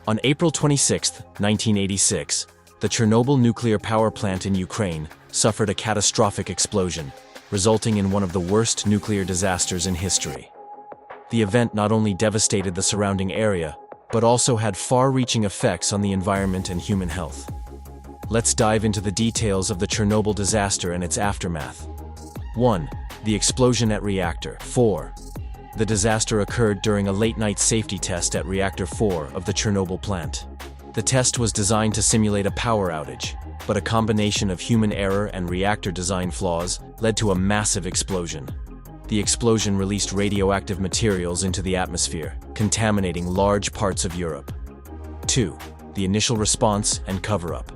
On April 26, 1986, the Chernobyl nuclear power plant in Ukraine suffered a catastrophic explosion, resulting in one of the worst nuclear disasters in history. The event not only devastated the surrounding area, but also had far-reaching effects on the environment and human health. Let's dive into the details of the Chernobyl disaster and its aftermath. 1. The explosion at Reactor 4. The disaster occurred during a late-night safety test at Reactor 4 of the Chernobyl plant. The test was designed to simulate a power outage, but a combination of human error and reactor design flaws led to a massive explosion. The explosion released radioactive materials into the atmosphere, contaminating large parts of Europe. 2. The initial response and cover-up.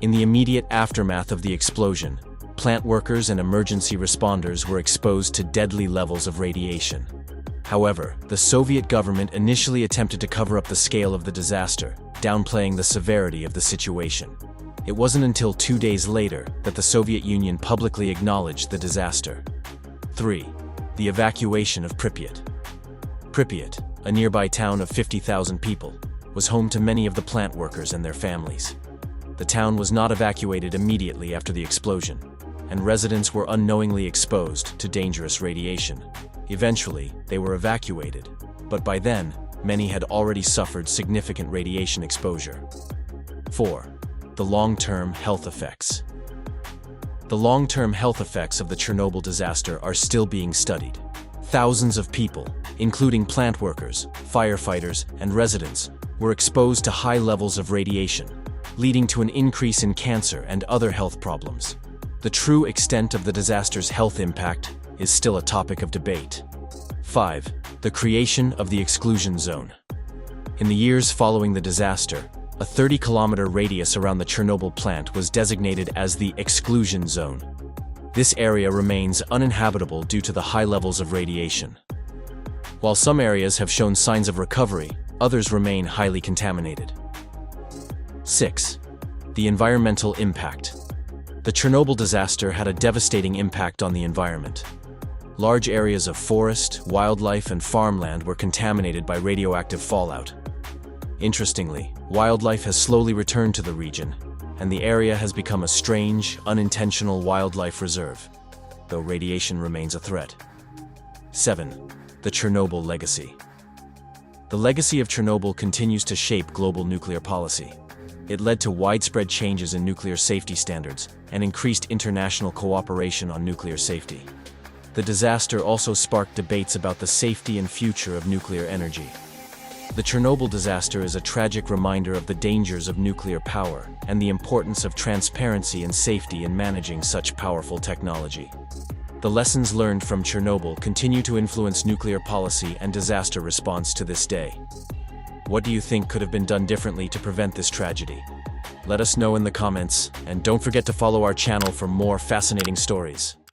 In the immediate aftermath of the explosion, plant workers and emergency responders were exposed to deadly levels of radiation. However, the Soviet government initially attempted to cover up the scale of the disaster, downplaying the severity of the situation. It wasn't until 2 days later that the Soviet Union publicly acknowledged the disaster. 3. The evacuation of Pripyat. Pripyat, a nearby town of 50,000 people, was home to many of the plant workers and their families. The town was not evacuated immediately after the explosion, and residents were unknowingly exposed to dangerous radiation. Eventually, they were evacuated, but by then, many had already suffered significant radiation exposure. 4. The long-term health effects. The long-term health effects of the Chernobyl disaster are still being studied. Thousands of people, including plant workers, firefighters, and residents, were exposed to high levels of radiation, leading to an increase in cancer and other health problems. The true extent of the disaster's health impact is still a topic of debate. 5. The creation of the exclusion zone. In the years following the disaster, a 30-kilometer radius around the Chernobyl plant was designated as the exclusion zone. This area remains uninhabitable due to the high levels of radiation. While some areas have shown signs of recovery, others remain highly contaminated. 6. The environmental impact. The Chernobyl disaster had a devastating impact on the environment. Large areas of forest, wildlife, and farmland were contaminated by radioactive fallout. Interestingly, wildlife has slowly returned to the region, and the area has become a strange, unintentional wildlife reserve, though radiation remains a threat. 7. The Chernobyl legacy. The legacy of Chernobyl continues to shape global nuclear policy. It led to widespread changes in nuclear safety standards and increased international cooperation on nuclear safety. The disaster also sparked debates about the safety and future of nuclear energy. The Chernobyl disaster is a tragic reminder of the dangers of nuclear power and the importance of transparency and safety in managing such powerful technology. The lessons learned from Chernobyl continue to influence nuclear policy and disaster response to this day. What do you think could have been done differently to prevent this tragedy? Let us know in the comments, and don't forget to follow our channel for more fascinating stories.